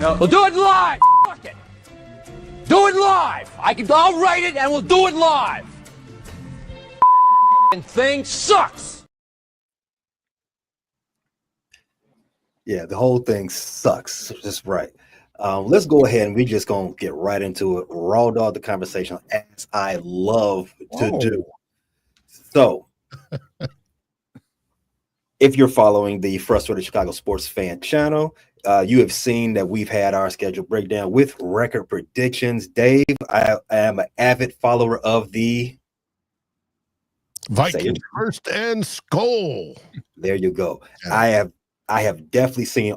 No. We'll do it live. Fuck it. Do it live. I'll write it and we'll do it live. And thing sucks. Yeah, the whole thing sucks. Just right. Let's go ahead and we just gonna get right into it. Raw dog the conversation as I love to do. So, if you're following the Frustrated Chicago Sports Fan channel, you have seen that we've had our schedule breakdown with record predictions. Dave, I am an avid follower of the Vikings first and Skull. There you go. Yeah. I have definitely seen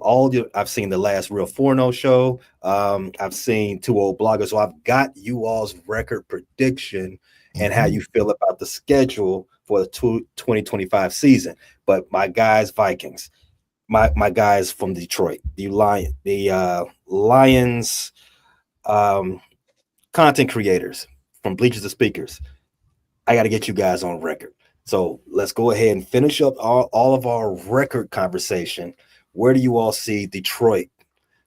I've seen the last Real 4-0 show. I've seen 2 old bloggers. So I've got you all's record prediction and how you feel about the schedule for the 2025 season. But my guys, Vikings, my guys from Detroit, the Lions content creators from Bleachers to Speakers. I got to get you guys on record. So let's go ahead and finish up all of our record conversation. Where do you all see Detroit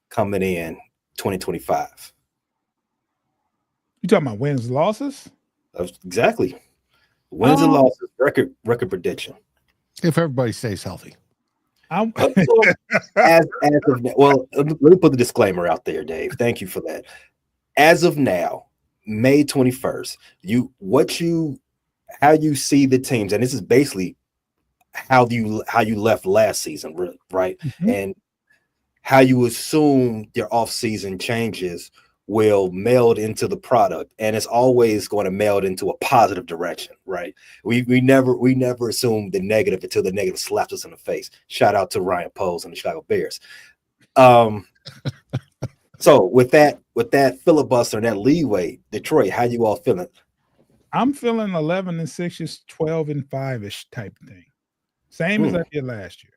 coming in 2025? You talking about wins, losses? Exactly. Wins and losses, record prediction. If everybody stays healthy. Well, let me put the disclaimer out there, Dave. Thank you for that. As of now, May 21st, how you see the teams, and this is basically how you left last season, right? And how you assume your off-season changes will meld into the product, and it's always going to meld into a positive direction, right? We never assume the negative until the negative slaps us in the face. Shout out to Ryan Poles and the Chicago Bears. So with that filibuster and that leeway, Detroit, how you all feeling? I'm feeling 11-6, 12-5-ish type thing. Same as I did last year.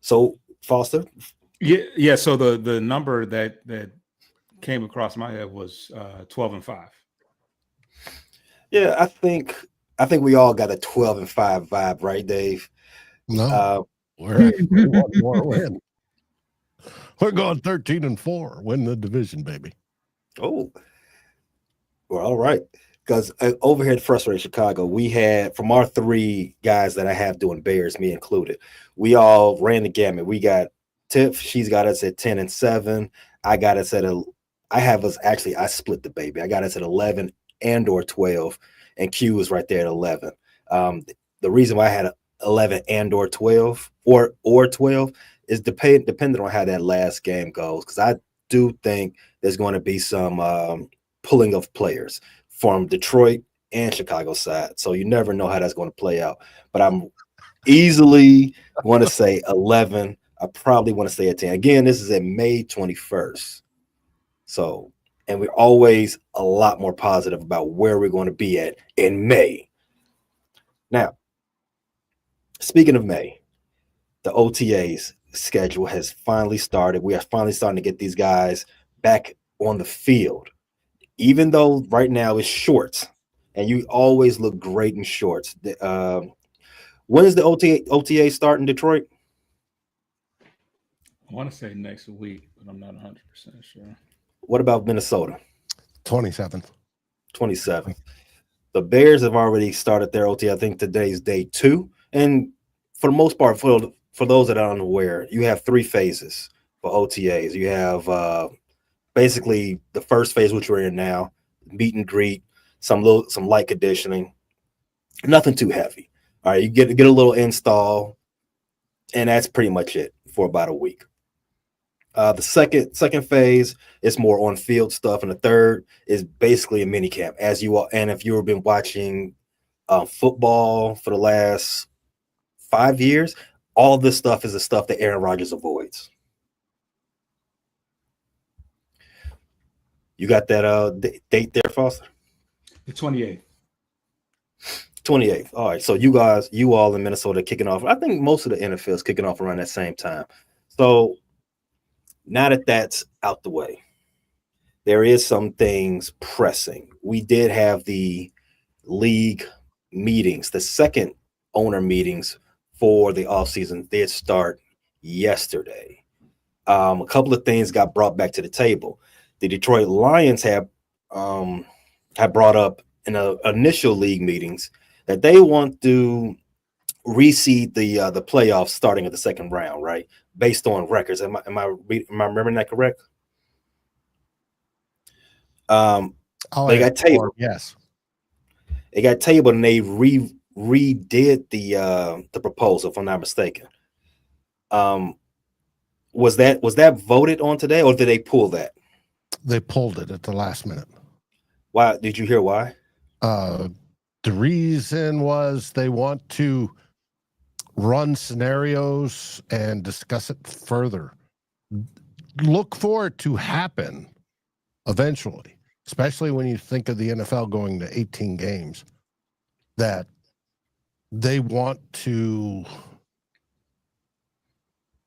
So Foster? Yeah. So the number that came across my head was 12-5. Yeah, I think we all got a 12-5 vibe, right, Dave? No, we're going 13-4, win the division, baby. Oh, well, all right. Because over here at Frustrated Chicago, we had, from our 3 guys that I have doing Bears, me included, we all ran the gamut. We got Tiff, she's got us at 10-7. I got us at I split the baby. I got us at 11 and or 12, and Q was right there at 11. The reason why I had 11 and or 12 or 12 is depending on how that last game goes, because I do think there's going to be some pulling of players from Detroit and Chicago side. So you never know how that's going to play out. But I'm easily want to say 11. I probably want to say at 10. Again, this is at May 21st. So, and we're always a lot more positive about where we're going to be at in May. Now, speaking of May, the OTAs schedule has finally started. We are finally starting to get these guys back on the field. Even though right now it's shorts, and you always look great in shorts. When is the OTA start in Detroit? I want to say next week, but I'm not 100% sure. What about Minnesota? 27th. 27th. The Bears have already started their OTA. I think today's day 2. And for the most part, for those that are unaware, you have 3 phases for OTAs. You have basically the first phase, which we're in now, meet and greet, some light conditioning, nothing too heavy. All right, you get a little install, and that's pretty much it for about a week. The second phase is more on field stuff, and the third is basically a mini camp. As you all, and if you've been watching football for the last 5 years, all this stuff is the stuff that Aaron Rodgers avoids. You got that date there, Foster? The 28th. 28th. All right. So you all in Minnesota kicking off. I think most of the NFL is kicking off around that same time. So now that that's out the way, there is some things pressing. We did have the league meetings, the second owner meetings for the offseason did start yesterday. A couple of things got brought back to the table. The Detroit Lions have brought up in the initial league meetings that they want to reseed the playoffs starting at the second round, right? Based on records. Am I remembering that correct? They got tabled. Yes. They got tabled and they redid the proposal, if I'm not mistaken. Was that voted on today, or did they pull that? They pulled it at the last minute. Why? Did you hear why? The reason was they want to run scenarios and discuss it further. Look for it to happen eventually, especially when you think of the NFL going to 18 games, that they want to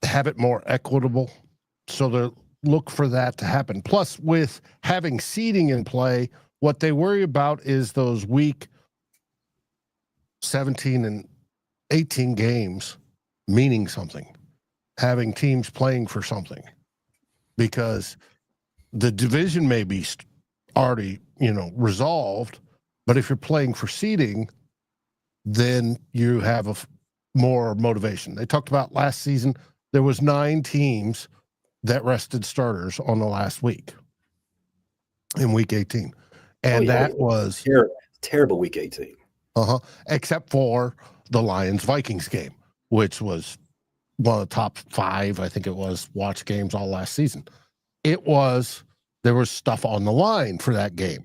have it more equitable. So they look for that to happen. Plus, with having seeding in play, what they worry about is those week 17 and 18 games meaning something, having teams playing for something, because the division may be already, resolved, but if you're playing for seeding, then you have more motivation. They talked about last season, there was 9 teams that rested starters on the last week in week 18. And that was terrible week 18. Except for the Lions-Vikings game, which was one of the top 5, I think it was, watch games all last season. There was stuff on the line for that game.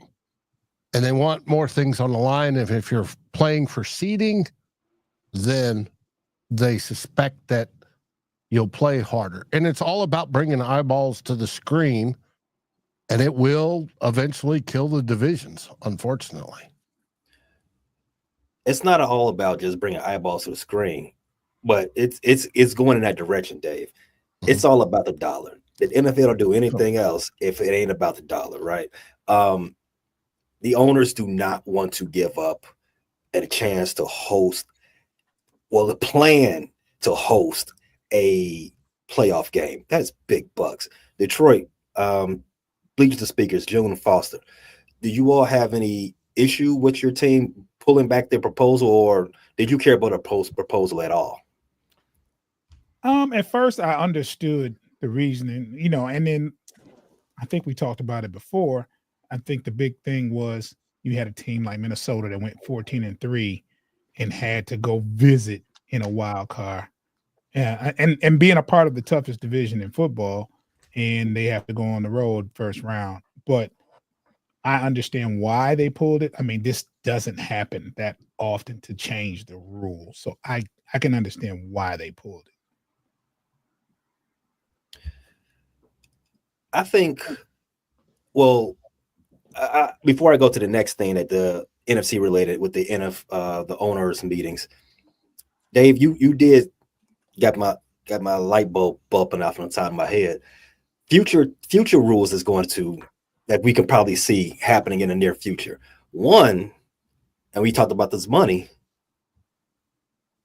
And they want more things on the line. If you're playing for seeding, then they suspect that you'll play harder. And it's all about bringing eyeballs to the screen, and it will eventually kill the divisions, unfortunately. It's not all about just bringing eyeballs to the screen, but it's going in that direction, Dave. Mm-hmm. It's all about the dollar. The NFL don't do anything else if it ain't about the dollar, right? The owners do not want to give up a chance to host, the plan to host a playoff game. That's big bucks. Detroit, Bleachers to Speakers, June Foster. Do you all have any issue with your team pulling back their proposal, or did you care about a proposal at all? At first I understood the reasoning, and then I think we talked about it before. I think the big thing was you had a team like Minnesota that went 14-3 and had to go visit in a wild card. Yeah, and being a part of the toughest division in football, and they have to go on the road first round. But I understand why they pulled it. I mean, this doesn't happen that often to change the rules. So I can understand why they pulled it. I think, before I go to the next thing that the NFC related with the the owners meetings, Dave, you did got my light bulb bumping off on the top of my head. Future rules is going to that we can probably see happening in the near future. One, and we talked about this money,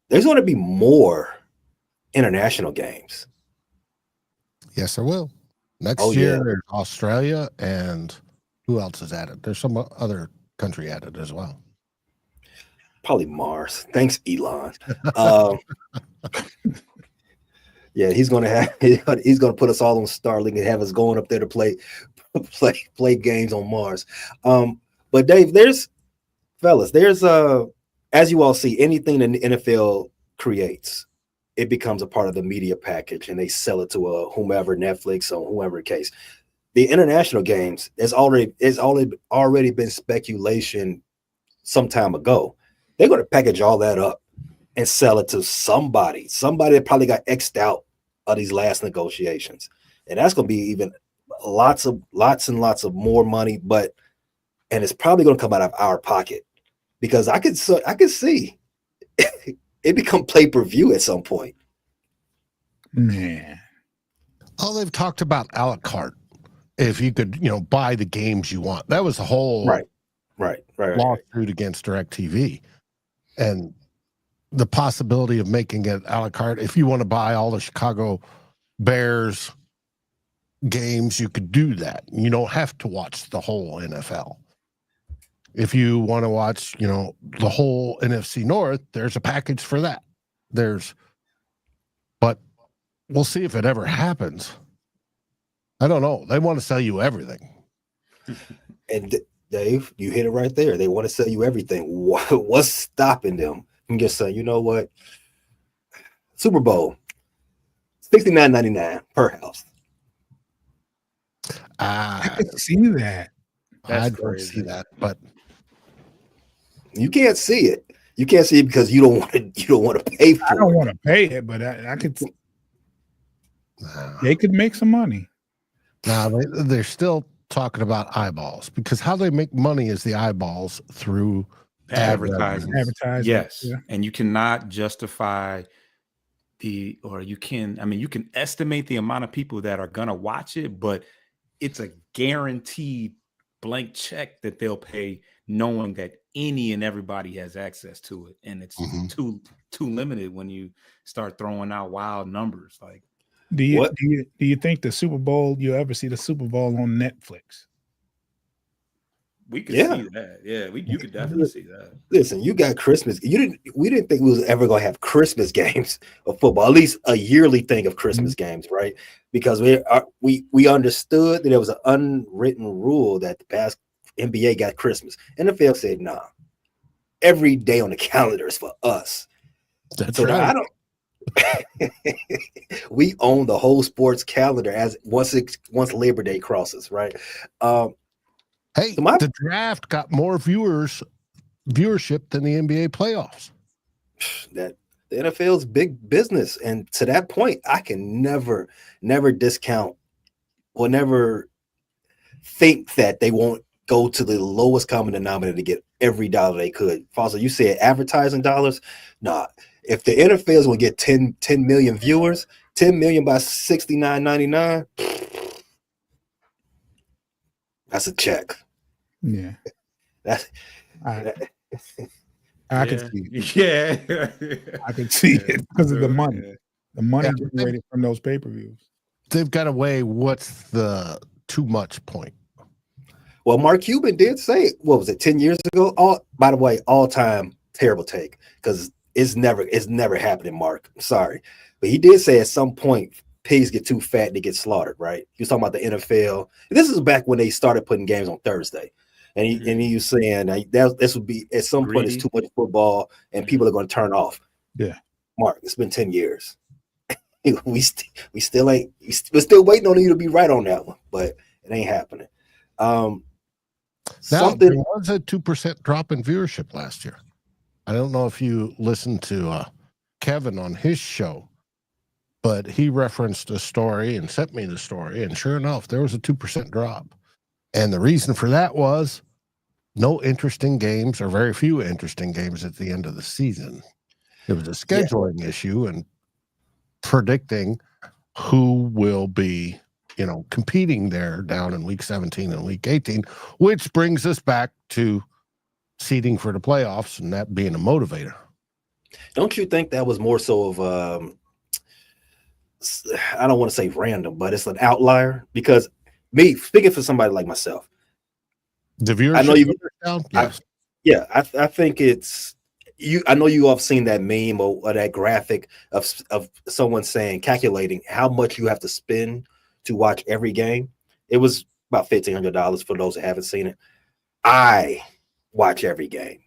there's going to be more international games. Yes, there will. Next year, there's Australia, and who else is added? There's some other country added as well. Probably Mars. Thanks, Elon. Yeah, he's gonna put us all on Starlink and have us going up there to play games on Mars. But Dave, there's as you all see, anything the NFL creates, it becomes a part of the media package, and they sell it to whomever, Netflix or whoever case. The international games, there's already been speculation some time ago. They're going to package all that up and sell it to somebody that probably got X'd out of these last negotiations. And that's going to be even lots and lots of more money, and it's probably going to come out of our pocket, because I could see it become pay-per-view at some point. Man. Oh, they've talked about a la carte. If you could, buy the games you want. That was the whole right. lawsuit against DirecTV. And the possibility of making it a la carte, if you want to buy all the Chicago Bears games, you could do that. You don't have to watch the whole NFL. If you want to watch, the whole NFC North, there's a package for that. But we'll see if it ever happens. I don't know. They want to sell you everything. And Dave, you hit it right there. They want to sell you everything. What's stopping them from just saying, you know what? Super Bowl, $69.99 per house. I could see that. I don't see that, but you can't see it. You can't see it because you don't want to. You don't want to pay for it. I don't want to pay it, but I could. They could make some money. They're still talking about eyeballs, because how they make money is the eyeballs through advertising. Yes, yeah. And you cannot justify you can estimate the amount of people that are gonna watch it, but it's a guaranteed blank check that they'll pay, knowing that any and everybody has access to it, and it's too limited when you start throwing out wild numbers. Like, do you think the Super Bowl, you'll ever see the Super Bowl on Netflix? We could see that. Yeah, you could definitely see that. Listen, you got Christmas. We didn't think we was ever gonna have Christmas games of football, at least a yearly thing of Christmas games, right? Because we understood that there was an unwritten rule that the past NBA got Christmas. NFL said, nah, every day on the calendar is for us. That's so right. We own the whole sports calendar as once Labor Day crosses, right? Hey, the draft got more viewership than the NBA playoffs. That the NFL's big business, and to that point, I can never discount or never think that they won't go to the lowest common denominator to get every dollar they could. Fossil, you said advertising dollars. Nah, if the NFL is going to get 10 million viewers, 10 million by $69.99. That's a check. Yeah. I could see it. Yeah. I could see it because of the money. Yeah. The money generated from those pay-per-views. They've got to weigh what's the too much point. Well, Mark Cuban did say, what was it, 10 years ago? By the way, all-time terrible take, because it's never happening, Mark. I'm sorry. But he did say at some point pigs get too fat, they get slaughtered, right? He was talking about the NFL. And this is back when they started putting games on Thursday. And he was saying this would be at some point it's too much football and people are going to turn off. Yeah. Mark, it's been 10 years. We're still waiting on you to be right on that one, but it ain't happening. There was a 2% drop in viewership last year. I don't know if you listened to Kevin on his show, but he referenced a story and sent me the story, and sure enough, there was a 2% drop. And the reason for that was no interesting games, or very few interesting games at the end of the season. It was a scheduling issue and predicting who will be, competing there down in week 17 and week 18, which brings us back to seeding for the playoffs and that being a motivator. Don't you think that was more so of I don't want to say random, but it's an outlier? Because me, speaking for somebody like myself, the viewership, I know you down? Yes. I think it's you. I know you all have seen that meme or that graphic of someone saying, calculating how much you have to spend to watch every game. It was about $1,500 for those that haven't seen it. I watch every game.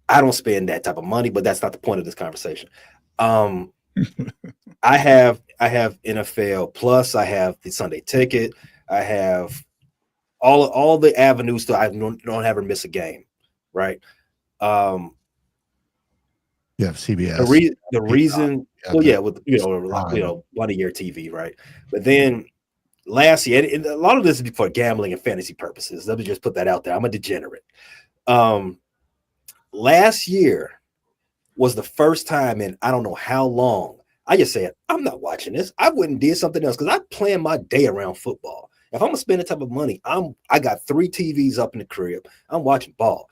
I don't spend that type of money, but that's not the point of this conversation. I have NFL Plus. I have the Sunday Ticket. I have all the avenues so I don't ever miss a game, right? You have CBS. The reason, with one a year TV, right? But then last year, and a lot of this is for gambling and fantasy purposes. Let me just put that out there. I'm a degenerate. Last year was the first time in I don't know how long I just said, I'm not watching this. I wouldn't did something else because I plan my day around football. If I'm gonna spend that type of money, I got 3 TVs up in the crib. I'm watching ball.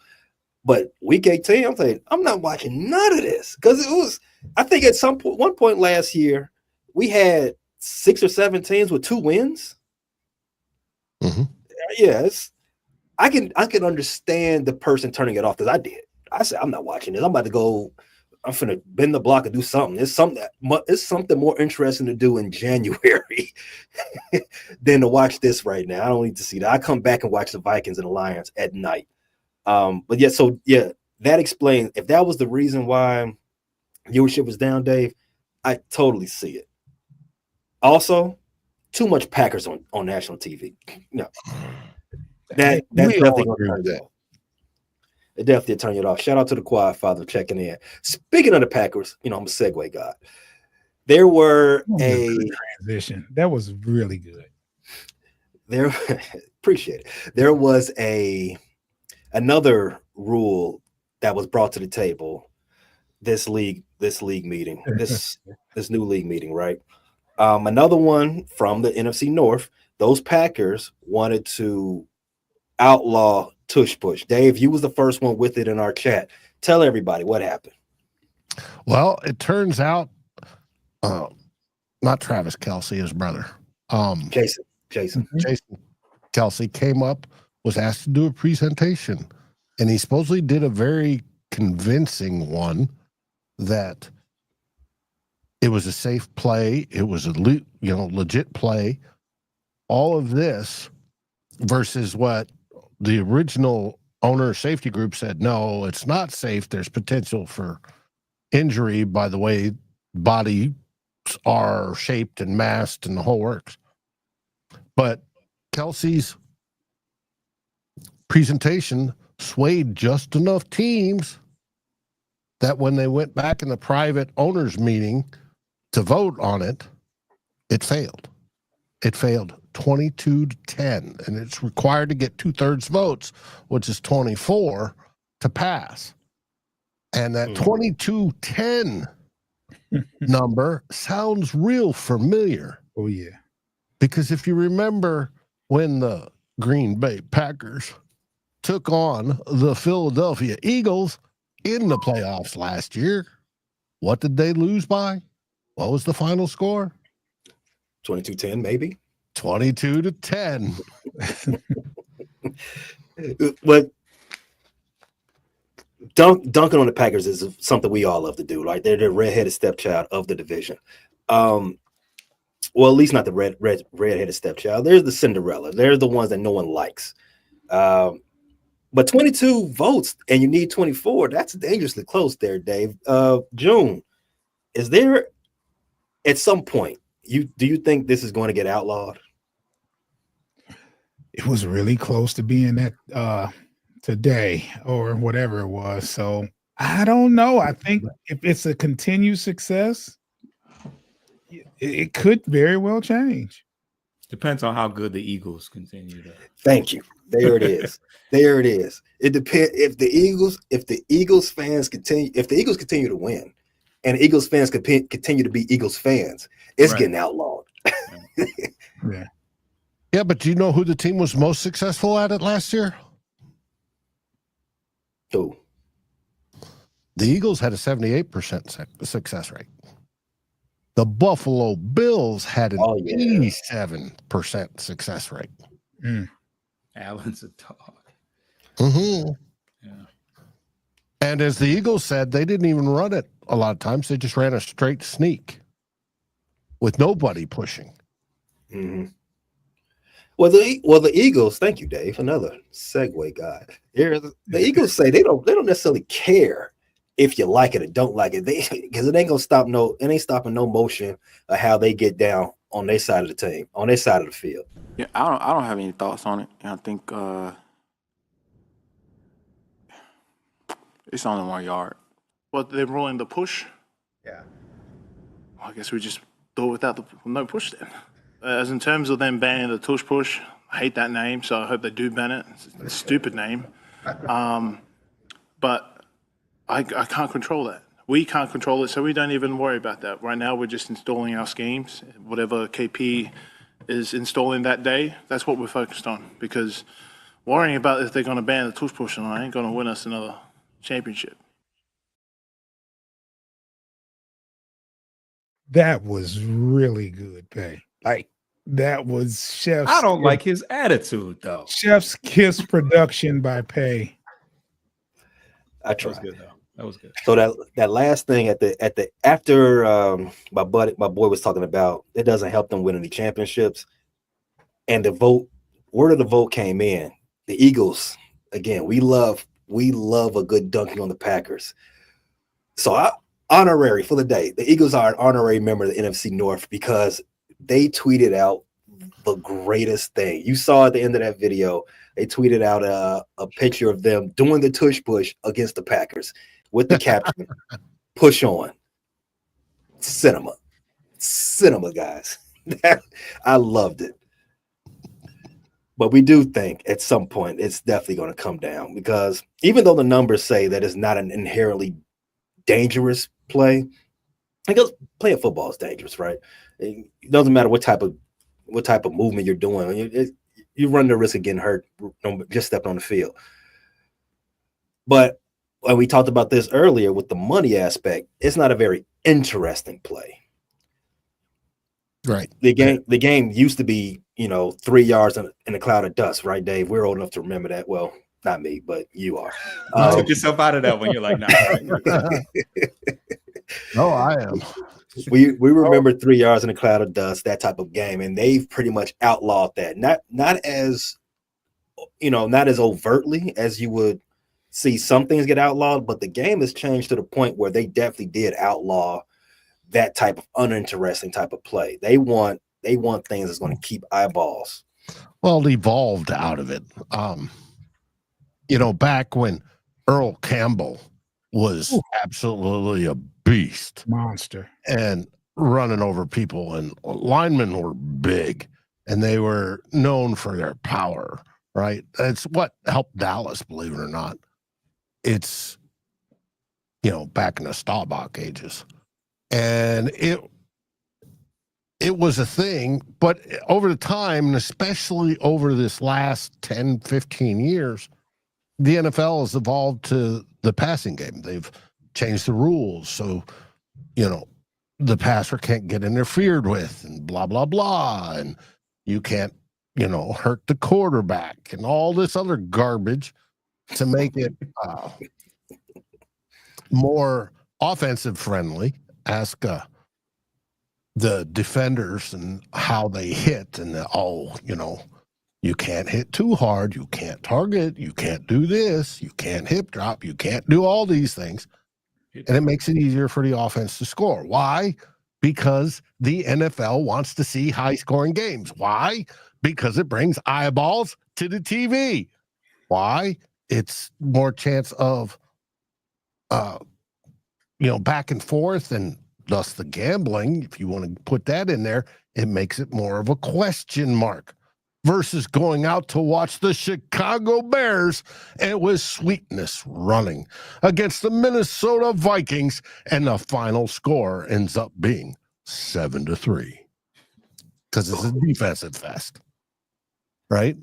But week 18, I'm saying I'm not watching none of this because it was. I think at one point last year we had 6 or 7 teams with 2 wins. Yeah, I can understand the person turning it off because I did. I said, I'm not watching this. I'm about to go. I'm finna bend the block and do something. It's something more interesting to do in January than to watch this right now. I don't need to see that. I come back and watch the Vikings and the Lions at night. But yeah, that explains if that was the reason why viewership was down, Dave. I totally see it. Also, too much Packers on national TV. No, that's definitely gonna turn you off. It definitely turn you off. Shout out to the Quad Father checking in. Speaking of the Packers, I'm a segue god. There were a transition that was really good. There, appreciate it. There was another rule that was brought to the table. This league meeting, this new league meeting, right? Another one from the NFC North. Those Packers wanted to outlaw tush push. Dave, you was the first one with it in our chat. Tell everybody what happened. Well, it turns out, not Travis Kelce, his brother, Jason Kelce came up, was asked to do a presentation, and he supposedly did a very convincing one that it was a safe play, it was a legit play. All of this versus what the original owner safety group said, no, it's not safe. There's potential for injury by the way bodies are shaped and masked and the whole works. But Kelce's presentation swayed just enough teams that when they went back in the private owners meeting to vote on it, it failed. It failed 22-10, and it's required to get 2/3 votes, which is 24 to pass. And that 22-10 number sounds real familiar. Oh, yeah. Because if you remember when the Green Bay Packers took on the Philadelphia Eagles in the playoffs last year, what did they lose by? What was the final score? 22-10, maybe 22-10. But dunking on the Packers is something we all love to do. Like they're the redheaded stepchild of the division. Well, at least not the redheaded stepchild. There's the Cinderella. They're the ones that no one likes. But 22 votes and you need 24. That's dangerously close there, Dave. June, is there at some point do you think this is going to get outlawed? It was really close to being that today or whatever it was. So I don't know. I think if it's a continued success, it could very well change. Depends on how good the Eagles continue to. Thank you. There it is. There it is. It depends if the Eagles fans continue to win, and the Eagles fans continue to be Eagles fans, it's getting outlawed. Yeah. Yeah, but do you know who the team was most successful at it last year? Who? The Eagles had a 78% success rate. The Buffalo Bills had an 87% success rate. Allen's a dog. Mm-hmm. Yeah. And as the Eagles said, they didn't even run it a lot of times. They just ran a straight sneak with nobody pushing. Mm-hmm. Well, the Eagles. Thank you, Dave. Another segue guy. The Eagles say they don't necessarily care if you like it or don't like it. Because it ain't gonna stop it ain't stopping no motion of how they get down on their side of the team, on their side of the field. Yeah, I don't have any thoughts on it. I think it's only 1 yard. Well, they're rolling the push. Yeah. Well, I guess we just do it without no push then. As in terms of them banning the tush push, I hate that name, so I hope they do ban it. It's a stupid name. But I can't control that. We can't control it, so we don't even worry about that. Right now, we're just installing our schemes. Whatever KP is installing that day, that's what we're focused on. Because worrying about if they're going to ban the tush push or not ain't going to win us another championship. That was really good, Pay. Like That was Chef's. I don't like his attitude though. Chef's Kiss production by Pay. I That was tried. good though. That was good. So that last thing after my boy was talking about it doesn't help them win any championships, and the word of the vote came in. The Eagles, again, we love a good dunking on the Packers. So honorary for the day. The Eagles are an honorary member of the NFC North because they tweeted out the greatest thing. You saw at the end of that video, they tweeted out a picture of them doing the tush push against the Packers with the caption, "Push on." Cinema, guys. I loved it. But we do think at some point it's definitely going to come down because even though the numbers say that it's not an inherently dangerous play, because playing football is dangerous, right? It doesn't matter what type of movement you're doing. You run the risk of getting hurt just stepping on the field. But when we talked about this earlier with the money aspect, it's not a very interesting play. Right. The game used to be, 3 yards in a cloud of dust, right, Dave? We're old enough to remember that. Well, not me, but you are. You took yourself out of that when you're like, nah. No, I am. We remember 3 yards in a cloud of dust, that type of game, and they've pretty much outlawed that. Not as overtly as you would see some things get outlawed, but the game has changed to the point where they definitely did outlaw that type of uninteresting type of play. They want things that's going to keep eyeballs. Well, it evolved out of it. Back when Earl Campbell was absolutely a beast, Monster. and running over people, and linemen were big, and they were known for their power, right? It's what helped Dallas, believe it or not. It's, back in the Staubach ages. And it was a thing, but over the time, and especially over this last 10, 15 years, the NFL has evolved to the passing game. They've changed the rules. So, the passer can't get interfered with and blah, blah, blah. And you can't, hurt the quarterback and all this other garbage to make it more offensive friendly. Ask the defenders and how they hit, and you can't hit too hard, you can't target, you can't do this, you can't hip drop, you can't do all these things, and it makes it easier for the offense to score. Why? Because the NFL wants to see high-scoring games. Why? Because it brings eyeballs to the TV. Why? It's more chance of back and forth, and thus the gambling, if you want to put that in there, it makes it more of a question mark versus going out to watch the Chicago Bears. And it was sweetness running against the Minnesota Vikings, and the final score ends up being 7-3 because it's a defensive fest, right?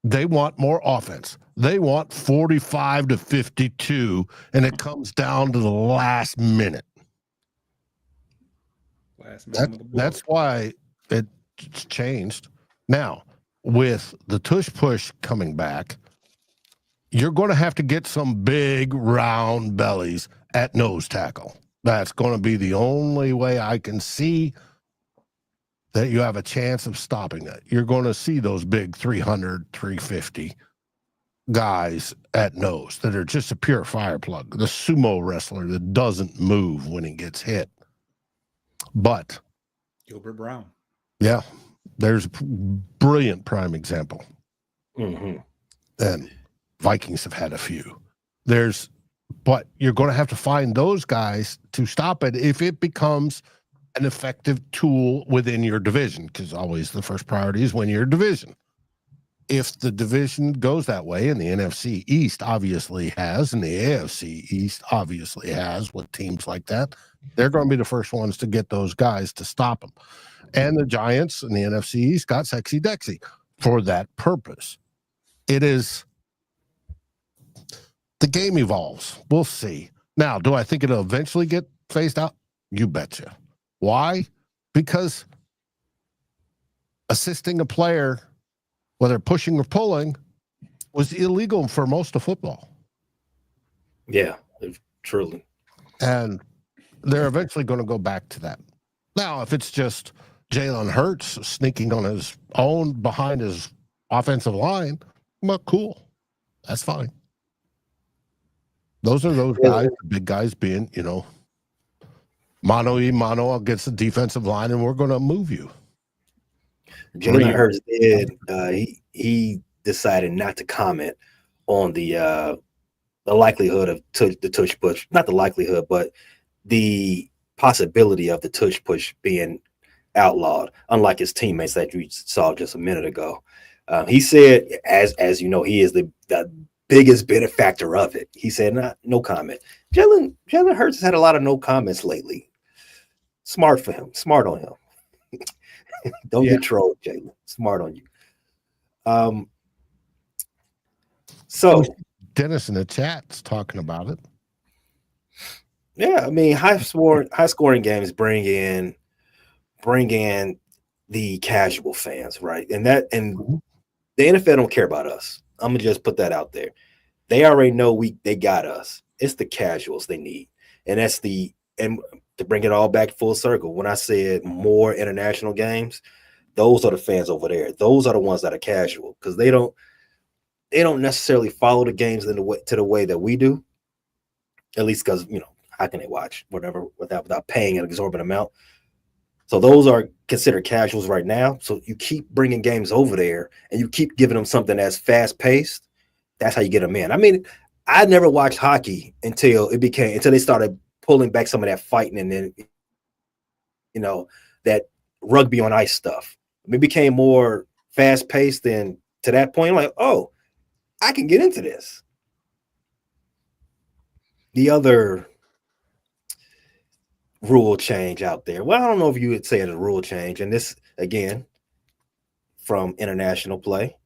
They want more offense. They want 45-52, and it comes down to the last minute. That's why it's changed. Now, with the tush push coming back, you're going to have to get some big round bellies at nose tackle. That's going to be the only way I can see that you have a chance of stopping that. You're going to see those big 300, 350 guys at nose that are just a pure fire plug, the sumo wrestler that doesn't move when he gets hit. But Gilbert Brown. Yeah, there's a brilliant prime example. Mm-hmm. And Vikings have had a few. But you're going to have to find those guys to stop it if it becomes an effective tool within your division, because always the first priority is win your division. If the division goes that way, and the NFC East obviously has, and the AFC East obviously has with teams like that, they're going to be the first ones to get those guys to stop them. And the Giants and the NFC East got sexy Dexy for that purpose. It is, the game evolves. We'll see. Now, do I think it'll eventually get phased out? You betcha. Why? Because assisting a player, whether pushing or pulling, was illegal for most of football. Yeah, truly. And they're eventually going to go back to that. Now, if it's just Jalen Hurts sneaking on his own behind his offensive line, well, cool. That's fine. Those are those guys, the big guys being, mano against the defensive line, and we're going to move you. Jalen Hurts did. He decided not to comment on the likelihood of the tush push. Not the likelihood, but the possibility of the tush push being outlawed, unlike his teammates that you saw just a minute ago. He said, as you know, he is the biggest benefactor of it. He said, no comment. Jalen Hurts has had a lot of no comments lately. Smart for him. Smart on him. Don't get trolled, Jalen. Smart on you. So Dennis in the chat's talking about it. Yeah, I mean, high scoring games bring in the casual fans, right? And the NFL don't care about us. I'm gonna just put that out there. They already know they got us. It's the casuals they need, and and to bring it all back full circle. When I said more international games, those are the fans over there. Those are the ones that are casual because they don't necessarily follow the games to the way that we do. At least because how can they watch whatever without paying an exorbitant amount? So those are considered casuals right now. So you keep bringing games over there and you keep giving them something that's fast paced. That's how you get them in. I mean, I never watched hockey until they started pulling back some of that fighting and then, that rugby on ice stuff. It became more fast paced. And to that point, I'm like, oh, I can get into this. The other rule change out there. Well, I don't know if you would say it's a rule change. And this, again, from international play,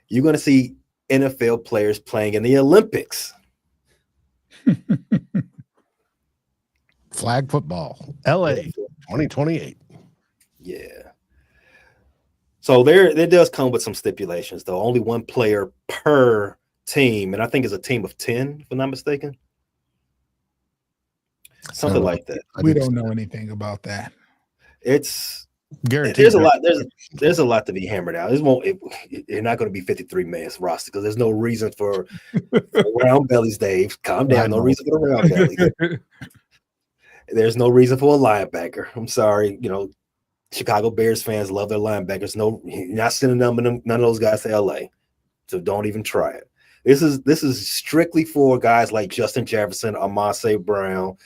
you're going to see NFL players playing in the Olympics. Flag football, LA 2028. Yeah. So there does come with some stipulations, though. Only one player per team. And I think it's a team of 10, if I'm not mistaken. Something like that. We don't know anything about that. It's guaranteed. There's a lot. There's a lot to be hammered out. It's not going to be 53 man's roster because there's no reason for round bellies. Dave, calm down. No reason for the round bellies. There's no reason for a linebacker. I'm sorry. Chicago Bears fans love their linebackers. No, you're not sending none of those guys to LA. So don't even try it. This is strictly for guys like Justin Jefferson, Amon-Ra Brown,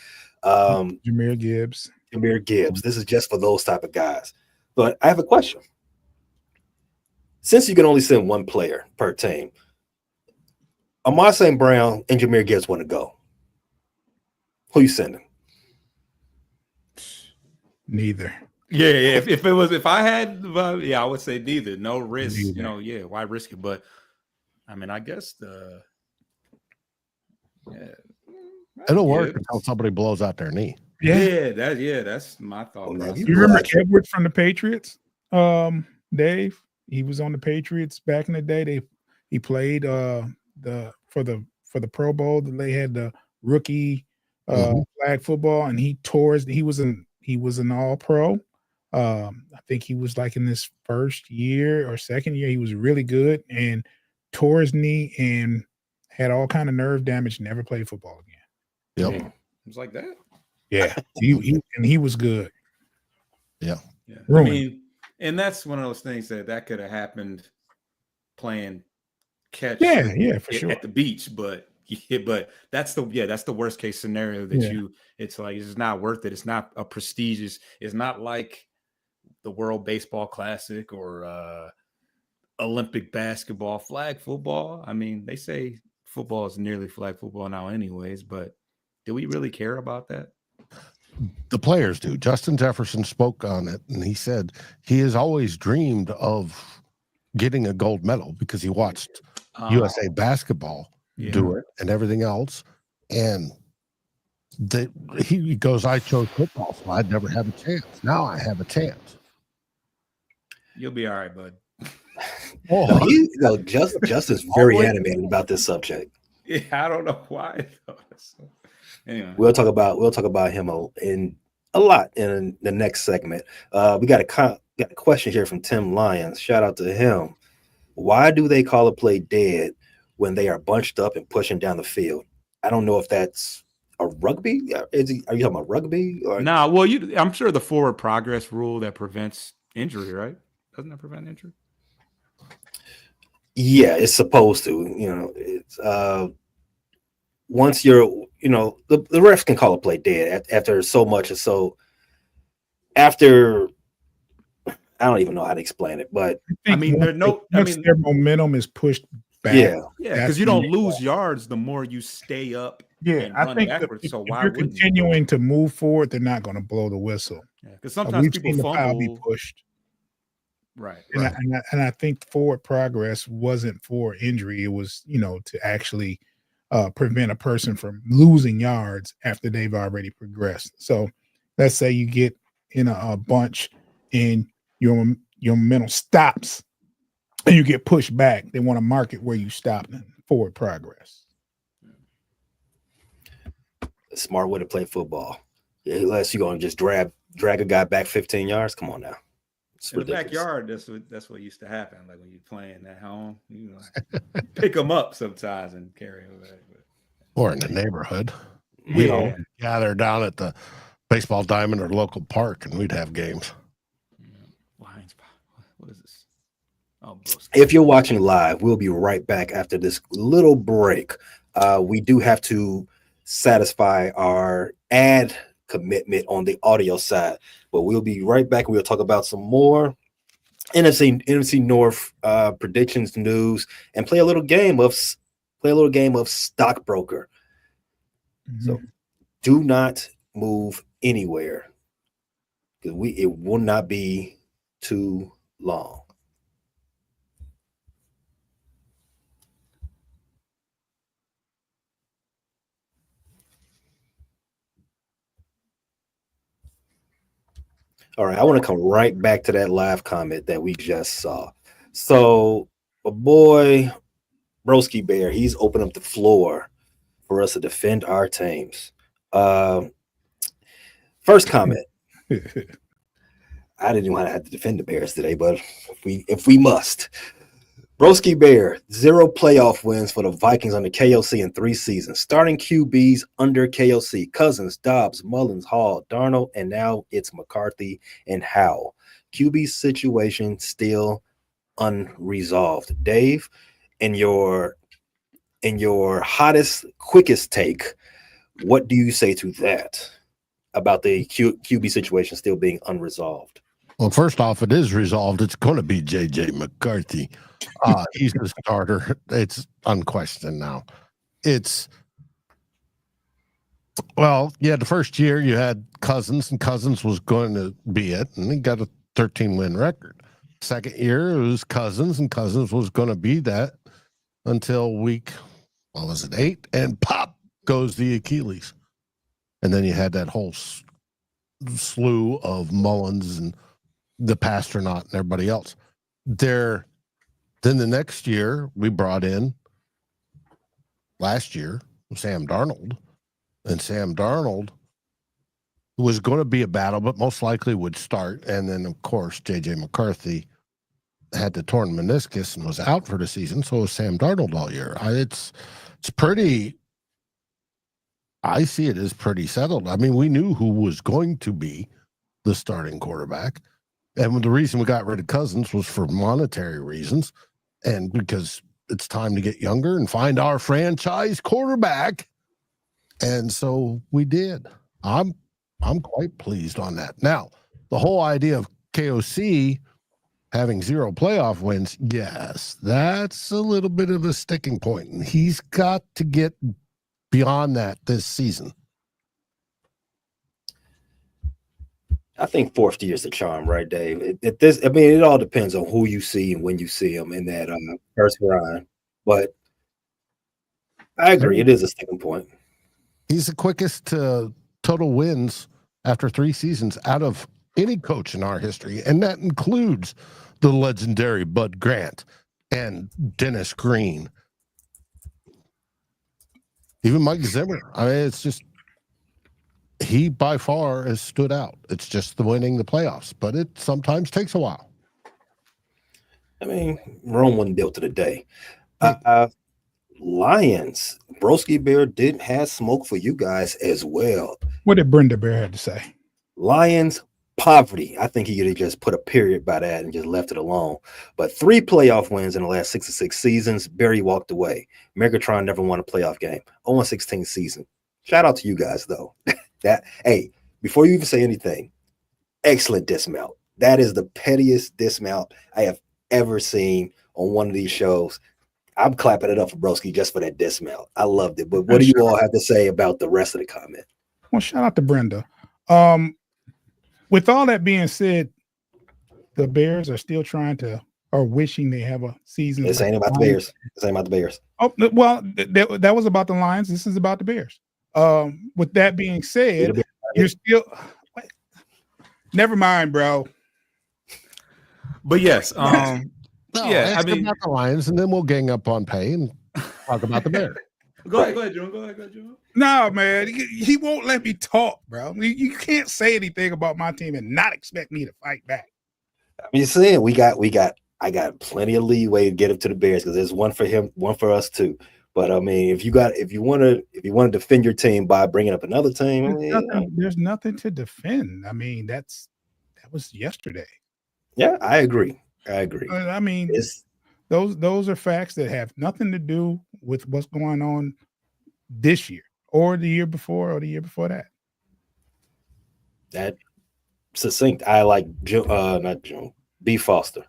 Jahmyr Gibbs. This is just for those type of guys. But I have a question. Since you can only send one player per team, Amon-Ra Brown and Jahmyr Gibbs want to go. Who you sending? Neither. Yeah. If I had, I would say neither. No risk. Neither. Why risk it? But I mean, I guess it'll work until somebody blows out their knee. That's my thought. You remember Edwards from the Patriots? Dave, he was on the Patriots back in the day. He played for the Pro Bowl. They had the rookie flag football, and he was an All-Pro. I think he was like in his first year or second year. He was really good and tore his knee and had all kind of nerve damage. Never played football again. Yep. It was like that. Yeah, he was good. Yeah. I mean, and that's one of those things that could have happened playing catch. Yeah, for sure at the beach, but that's the worst case scenario that it's like it's not worth it. It's not a prestigious. It's not like the World Baseball Classic or Olympic basketball, flag football. I mean, they say football is nearly flag football now, anyways. But do we really care about that? The players do. Justin Jefferson spoke on it, and he said he has always dreamed of getting a gold medal because he watched USA basketball do it and everything else. And he goes, I chose football, so I'd never have a chance. Now I have a chance. You'll be all right, bud. No, Just is very animated about this subject. Yeah, I don't know why. So, anyway, We'll talk about him a lot in the next segment. We got a question here from Tim Lyons. Shout out to him. Why do they call a play dead when they are bunched up and pushing down the field? I don't know if that's a rugby. Are you talking about rugby? Or? nah. Well, I'm sure the forward progress rule that prevents injury, right? Doesn't that prevent injury? Yeah, it's supposed to. It's once you're, the refs can call a play dead after so much, and so after. I don't even know how to explain it, but I mean, their momentum is pushed back. Yeah, because you don't lose yards the more you stay up. Yeah, and I run think backwards. if So why you're wouldn't continuing to move forward, they're not going to blow the whistle. Yeah, because sometimes We've people seen the foul be fumble. pushed, Right. and I think forward progress wasn't for injury; it was to actually prevent a person from losing yards after they've already progressed. So, let's say you get in a bunch and your momentum stops and you get pushed back. They want to mark it where you stopped in forward progress. a smart way to play football. Unless you're going to just drag a guy back 15 yards. Come on now. It's in the backyard, that's what used to happen. Like when you're playing at home, pick them up sometimes and carry them back. Or in the neighborhood. We all gather down at the baseball diamond or local park, and we'd have games. Lions. What is this? Oh, if you're watching live, we'll be right back after this little break. We do have to satisfy our ad commitment on the audio side, but we'll be right back. We'll talk about some more NFC North predictions, news, and play a little game of stockbroker. Mm-hmm. So do not move anywhere because it will not be too long. All right, I want to come right back to that live comment that we just saw. So, a boy, Broski Bear, he's opened up the floor for us to defend our teams. First comment. I didn't even want to have to defend the Bears today, but if we must. Broski Bear, 0 playoff wins for the Vikings under KOC in 3 seasons. Starting QBs under KOC, Cousins, Dobbs, Mullins, Hall, Darnold, and now it's McCarthy and Howell. QB situation still unresolved. Dave, in your hottest, quickest take, what do you say to that about the QB situation still being unresolved? Well, first off, it is resolved. It's going to be J.J. McCarthy. He's the starter. It's unquestioned now. The first year you had Cousins, and Cousins was going to be it, and he got a 13-win record. Second year, it was Cousins, and Cousins was going to be that until week, 8? And pop goes the Achilles. And then you had that whole slew of Mullins and the Pasternaut and everybody else. Then the next year, we brought in last year Sam Darnold, and Sam Darnold was going to be a battle, but most likely would start. And then, of course, J.J. McCarthy had the torn meniscus and was out for the season, so was Sam Darnold all year. It's pretty. I see it as pretty settled. I mean, we knew who was going to be the starting quarterback. And the reason we got rid of Cousins was for monetary reasons and because it's time to get younger and find our franchise quarterback. And so we did. I'm quite pleased on that. Now, the whole idea of KOC having 0 playoff wins, yes, that's a little bit of a sticking point. And he's got to get beyond that this season. I think 4th year is the charm, right, Dave? It all depends on who you see and when you see them in that first round. But I agree, it is a sticking point. He's the quickest total wins after 3 seasons out of any coach in our history, and that includes the legendary Bud Grant and Dennis Green, even Mike Zimmer. I mean, it's just he by far has stood out. It's just the winning the playoffs, but it sometimes takes a while. I mean, Rome wasn't built in a day. Lions, Broski Bear didn't have smoke for you guys as well. What did Brenda Bear have to say? Lions, poverty. I think he could have just put a period by that and just left it alone. But 3 playoff wins in the last 6 to 6 seasons. Barry walked away. Megatron never won a playoff game. 0-16 season. Shout out to you guys, though. Hey, before you even say anything, excellent dismount. That is the pettiest dismount I have ever seen on one of these shows. I'm clapping it up for Broski just for that dismount. I loved it. But what do you all have to say about the rest of the comment? Well, shout out to Brenda. With all that being said, the Bears are still trying to, or wishing they have a season. This ain't about the Bears. This ain't about the Bears. Oh, well, that was about the Lions. This is about the Bears. With that being said, you're still. Never mind, bro. But yes, No, yeah, ask about the Lions, and then we'll gang up on Pay and talk about the Bears. Go ahead, June. Go ahead, June. No, man, he won't let me talk, bro. You can't say anything about my team and not expect me to fight back. I'm just saying I got plenty of leeway to get up to the Bears because there's one for him, one for us too. But I mean, if you want to defend your team by bringing up another team, there's nothing to defend. I mean, that was yesterday. Yeah, I agree. I mean, those are facts that have nothing to do with what's going on this year or the year before or the year before that. That succinct. I like not June. B. Foster.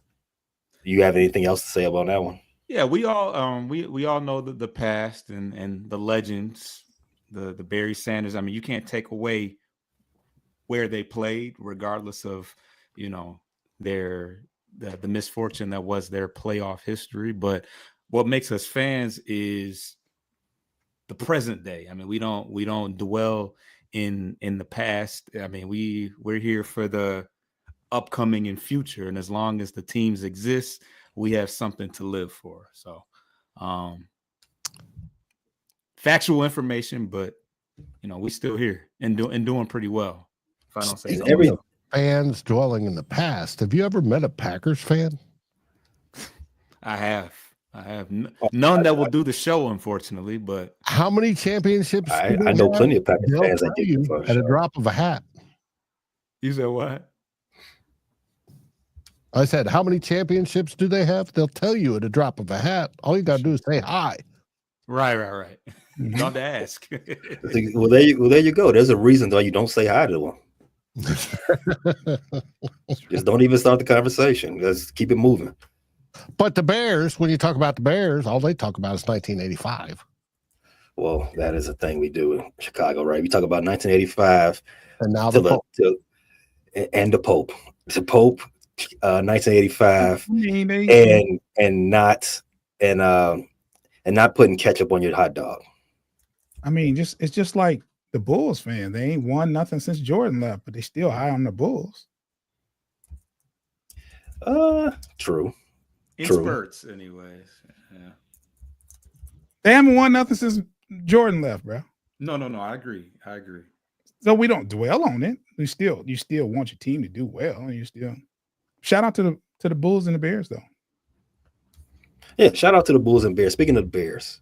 Do you have anything else to say about that one? Yeah, we all we all know the past and the legends, the Barry Sanders. I mean, you can't take away where they played, regardless of the misfortune that was their playoff history. But what makes us fans is the present day. I mean, we don't dwell in the past. I mean, we're here for the upcoming and future, and as long as the teams exist, we have something to live for. So factual information, but we still here and doing pretty well, if I don't say so. Every fans dwelling in the past, have you ever met a Packers fan? I have none that will do the show, unfortunately. But how many championships? I know plenty of Packers fans that do at a drop of a hat. You said what? I said, how many championships do they have? They'll tell you at a drop of a hat. All you got to do is say hi. Right. Don't ask. Well, there you go. There's a reason why you don't say hi to them. Just don't even start the conversation. Just keep it moving. But the Bears, when you talk about the Bears, all they talk about is 1985. Well, that is a thing we do in Chicago, right? We talk about 1985 and now the Pope. And the Pope. The Pope, 1985, and not putting ketchup on your hot dog. I mean, it's just like the Bulls fan. They ain't won nothing since Jordan left, but they still high on the Bulls. True. In spurts, anyways. Yeah. They haven't won nothing since Jordan left, bro. No. I agree. So we don't dwell on it. You still want your team to do well, and you still shout out to the Bulls and the Bears, though. Yeah, shout out to the Bulls and Bears. Speaking of the Bears,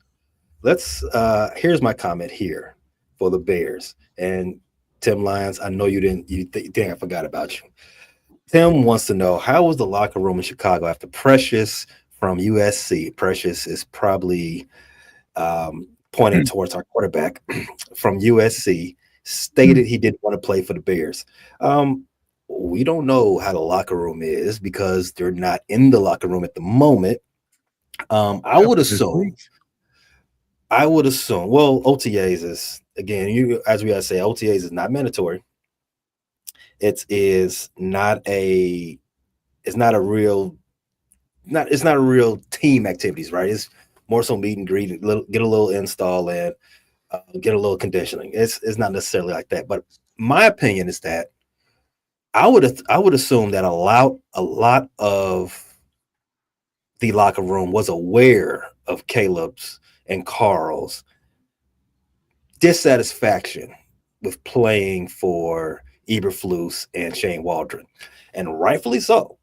here's my comment here for the Bears. And Tim Lyons, I know you think I forgot about you. Tim wants to know, how was the locker room in Chicago after Precious from USC? Precious is probably pointing towards our quarterback from USC, stated he didn't want to play for the Bears. We don't know how the locker room is because they're not in the locker room at the moment. I would assume. Well, OTAs is, again, as we gotta say, OTAs is not mandatory. It's not a real team activities, right? It's more so meet and greet, get a little install and get a little conditioning. It's not necessarily like that. But my opinion is that I would assume that a lot of the locker room was aware of Caleb's and Carl's dissatisfaction with playing for Eberflus and Shane Waldron, and rightfully so,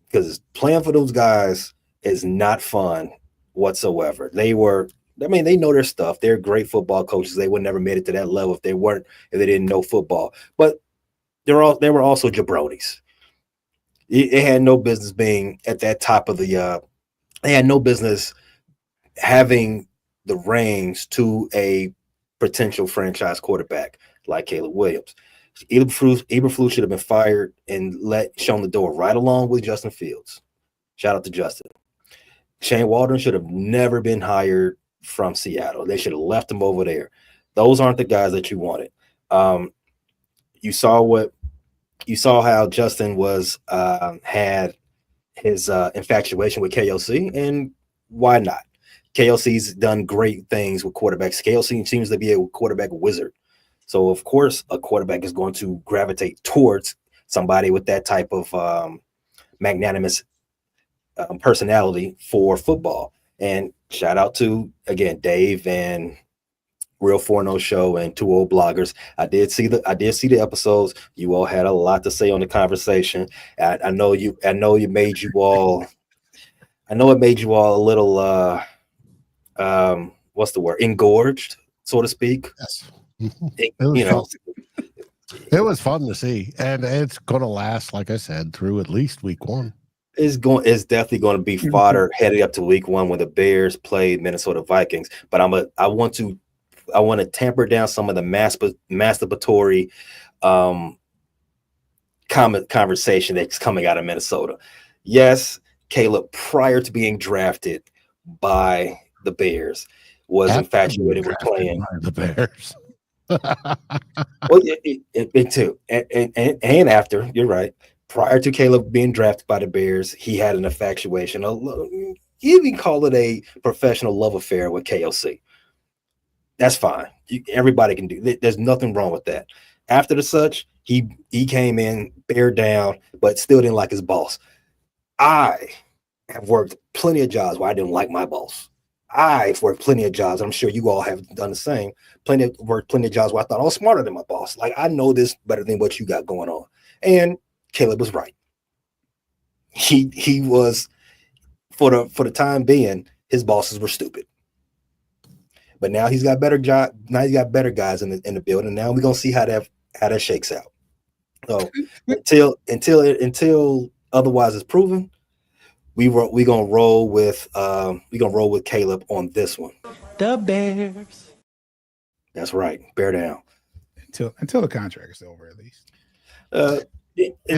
because playing for those guys is not fun whatsoever. They know their stuff. They're great football coaches. They would never made it to that level if they didn't know football. But they were also jabronis. It had no business being at that top of the. They had no business having the reins to a potential franchise quarterback like Caleb Williams. Eberflus should have been fired and shown the door right along with Justin Fields. Shout out to Justin. Shane Waldron should have never been hired from Seattle. They should have left him over there. Those aren't the guys that you wanted. You saw how Justin was had his infatuation with KOC, and why not? KOC's done great things with quarterbacks. KOC seems to be a quarterback wizard. So, of course, a quarterback is going to gravitate towards somebody with that type of magnanimous personality for football. And shout out to, again, Dave and Real 4-0 Show and Two Old Bloggers. I did see the episodes. You all had a lot to say on the conversation. I know it made you all a little what's the word? Engorged, so to speak. Yes. It was fun to see, and it's going to last, like I said, through at least week 1. It's definitely going to be fodder heading up to week 1 when the Bears play Minnesota Vikings. But I want to tamper down some of the masturbatory conversation that's coming out of Minnesota. Yes, Caleb, prior to being drafted by the Bears, was infatuated with playing the Bears. Well, it too, and after, you're right. Prior to Caleb being drafted by the Bears, he had an infatuation. You even call it a professional love affair with KOC. That's fine. Everybody can do. There's nothing wrong with that. After the such, he came in, bear down, but still didn't like his boss. I have worked plenty of jobs where I didn't like my boss. I've worked plenty of jobs. I'm sure you all have done the same. Plenty of jobs where I thought I was smarter than my boss. Like, I know this better than what you got going on. And Caleb was right. He was, for the time being, his bosses were stupid. But now he's got better job. Now he's got better guys in the building. Now we're gonna see how that shakes out. So until otherwise is proven, we're gonna roll with Caleb on this one. The Bears. That's right. Bear down. Until the contract is over, at least. And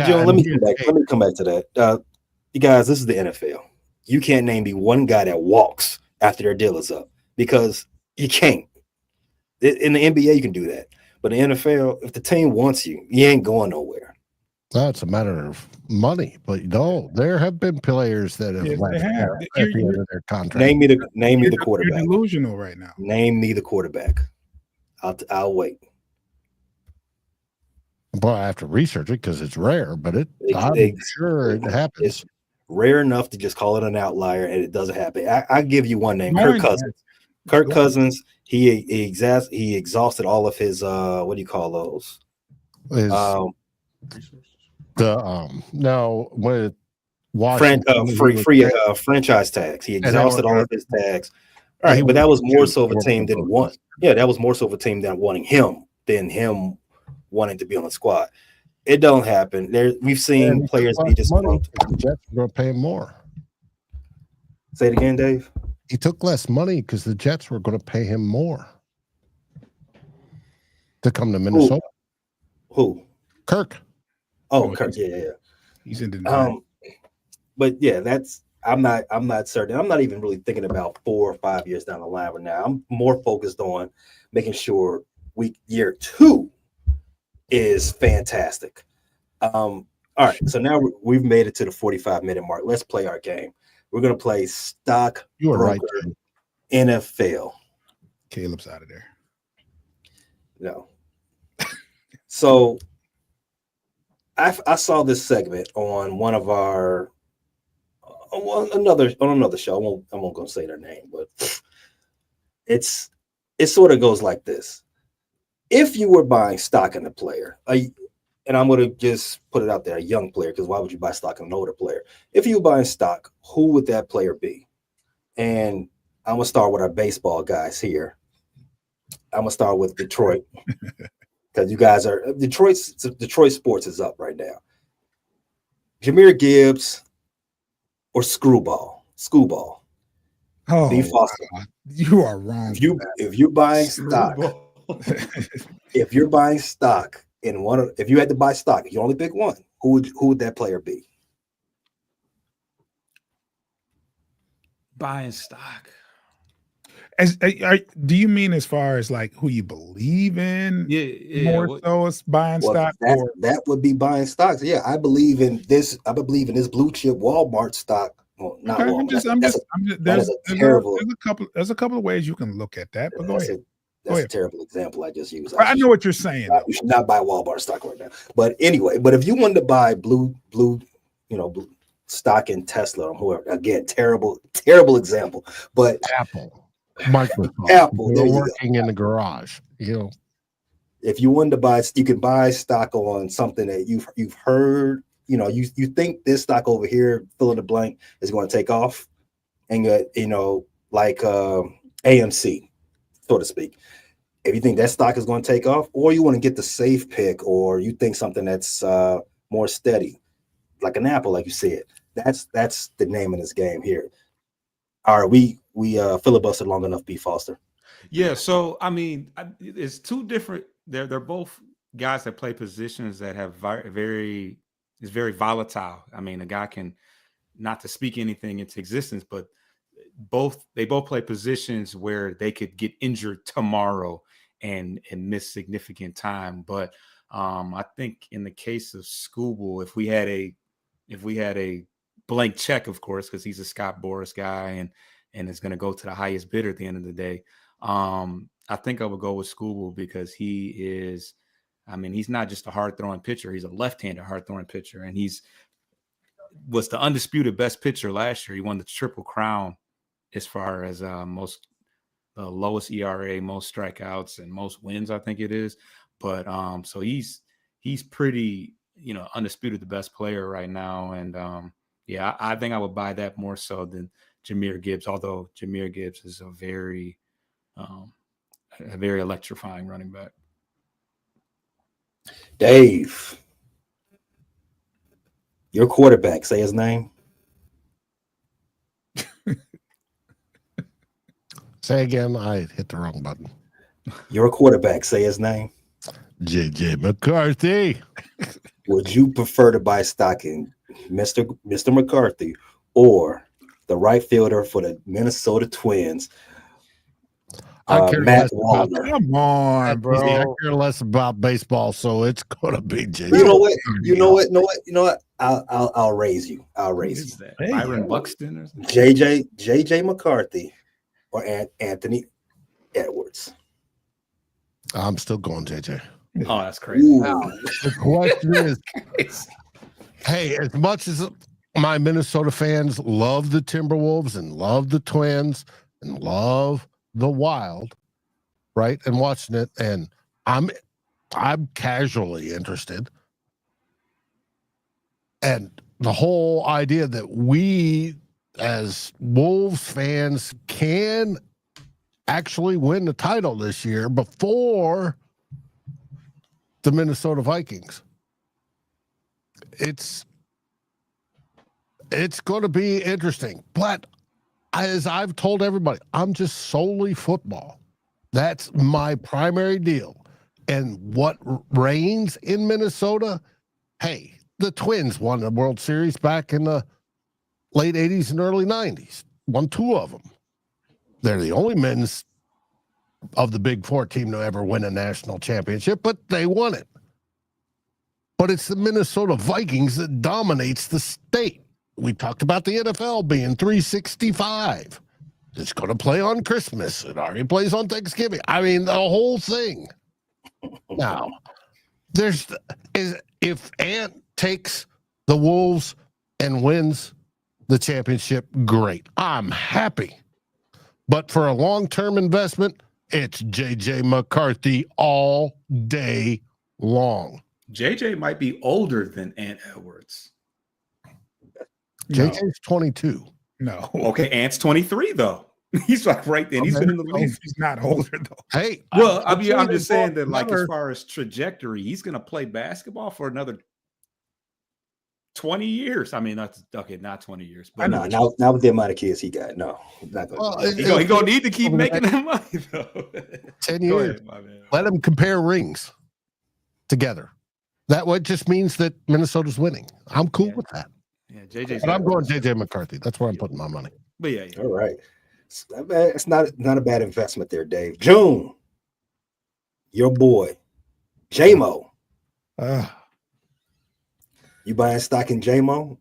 Joe, let me come back to that. You guys, this is the NFL. You can't name me one guy that walks after their deal is up, because you can't. In the NBA, you can do that. But in the NFL, if the team wants you, you ain't going nowhere. That's a matter of money. But no, there have been players that have left at the end of their contract. Name me the quarterback. You're delusional right now. Name me the quarterback. I'll wait. Well, I have to research it because it's rare, but I'm sure it happens. It's rare enough to just call it an outlier, and it doesn't happen. I give you one name, Kirk Cousins. Kirk Cousins, he exhausted all of his what do you call those? Franchise tags. He exhausted all of his tags. All right, but that was more so of a team than one. Yeah, that was more so of a team than wanting him than him wanting to be on the squad. It don't happen. We've seen players be just money. The Jets are going to pay him more. Say it again, Dave. He took less money because the Jets were going to pay him more to come to Minnesota. Who? Kirk. Oh, Kirk. Yeah. He's in the but yeah, I'm not certain. I'm not even really thinking about 4 or 5 years down the line right now. I'm more focused on making sure year 2 is fantastic. All right, so now we've made it to the 45-minute mark. Let's play our game. We're gonna play Stock Broker NFL. Caleb's out of there. No. So I saw this segment on one of our on another show. I won't go say their name, but it sort of goes like this. If you were buying stock in a player, and I'm going to just put it out there, a young player, because why would you buy stock in an older player? If you were buying stock, who would that player be? And I'm going to start with our baseball guys here. I'm going to start with Detroit, because you guys are Detroit sports is up right now. Jahmyr Gibbs or Screwball. Oh, B. Foster. you are wrong. If you're buying stock, if you're buying stock in if you had to buy stock, you only pick one. Who would that player be? Buying stock. Do you mean as far as like who you believe in? Yeah. More so as buying stock. That would be buying stocks. Yeah, I believe in this. I believe in this blue chip Walmart stock. Well, not Okay, Walmart. there's a couple of ways you can look at that. But go ahead. That's a terrible example I just used. I know what you're saying. You should not buy Walmart stock right now. But anyway, if you wanted to buy blue, blue stock in Tesla or whoever, again, terrible example. But Apple, Microsoft, Apple, they're working in the garage. If you wanted to buy, you can buy stock on something that you've heard. You think this stock over here, fill in the blank, is going to take off, and like AMC, so to speak. If you think that stock is going to take off, or you want to get the safe pick, or you think something that's more steady, like an Apple, like you said, that's the name of this game here. All right, we filibustered long enough, B. Foster. Yeah, so I mean, it's two different. They're both guys that play positions that have very volatile. I mean, a guy can, not to speak anything into existence, but they both play positions where they could get injured tomorrow and miss significant time. But I think in the case of Scooble, if we had a blank check, of course, because he's a Scott Boras guy and is going to go to the highest bidder at the end of the day. I think I would go with Scooble because he's not just a hard throwing pitcher. He's a left-handed hard throwing pitcher, and was the undisputed best pitcher last year. He won the Triple Crown as far as the lowest ERA, most strikeouts, and most wins, I think it is. But so he's pretty, undisputed the best player right now. And I think I would buy that more so than Jahmyr Gibbs, although Jahmyr Gibbs is a very electrifying running back. Dave, your quarterback, say his name. Say again, I hit the wrong button. Your quarterback, say his name. JJ McCarthy. Would you prefer to buy stock in Mr. McCarthy or the right fielder for the Minnesota Twins, Matt Wallner? Come on, bro. I care less about baseball, so it's gonna be JJ. You know what? I'll raise you. Is that Byron Buxton or something? JJ McCarthy or Anthony Edwards? I'm still going JJ. Oh, that's crazy. The question is, hey, as much as my Minnesota fans love the Timberwolves and love the Twins and love the Wild, right? And watching it, and I'm casually interested. And the whole idea that we as Wolves fans can actually win the title this year before the Minnesota Vikings. It's going to be interesting. But as I've told everybody, I'm just solely football. That's my primary deal. And what reigns in Minnesota, hey, the Twins won the World Series back in the late 80s and early 90s. Won 2 of them. They're the only men's of the Big Four team to ever win a national championship, but they won it. But it's the Minnesota Vikings that dominates the state. We talked about the NFL being 365. It's going to play on Christmas. It already plays on Thanksgiving. I mean, the whole thing. Now, if takes the Wolves and wins the championship, great. I'm happy. But for a long-term investment, it's JJ McCarthy all day long. JJ might be older than Ant Edwards. No, JJ's 22. no. Okay, Ant's 23 though. He's like right then. He's been in the league. He's not older though. Hey, Well, I'm just saying that, like, as never- far as trajectory, he's going to play basketball for another 20 years. I mean, not 20 years, but No, now with the amount of kids he got, no, not gonna. Well, he's going to need to keep making that money though. 10 Go years. ahead, my man. Let them compare rings together. That what just means that Minnesota's winning. I'm cool Yeah. with that. Yeah, JJ's. But I'm going JJ McCarthy. That's where I'm putting my money. But yeah. All right, it's not a bad investment there, Dave. June, your boy, JMO. You buying stock in JMO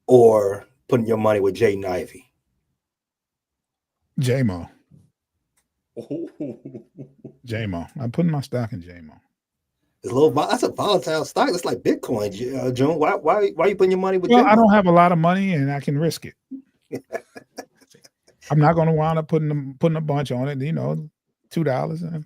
or putting your money with Jaden Ivey? J-Mo. J-Mo. I'm putting my stock in J-Mo. It's a little. That's a volatile stock. It's like Bitcoin, June. Why are you putting your money with? Well, JMO? I don't have a lot of money and I can risk it. I'm not going to wind up putting a bunch on it. You know, $2.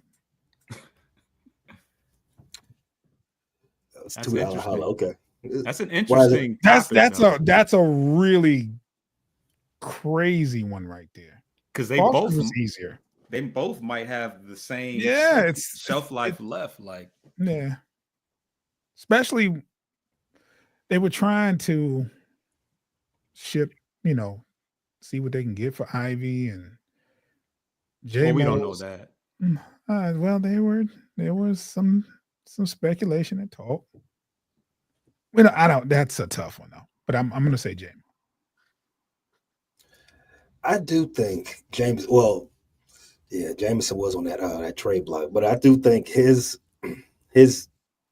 It's That's $2 interesting. hollow. Okay, That's an Why is it- interesting. topic, That's a really crazy one right there. because they Boston both was easier. they both might have the same Yeah, it's shelf life left. Like, yeah. Especially they were trying to ship, see what they can get for Ivy and J. well, we don't know that. Well, there was some speculation and talk. Well, I don't. That's a tough one though. But I'm going to say J. I do think James. Well, yeah, Jameson was on that trade block, but I do think his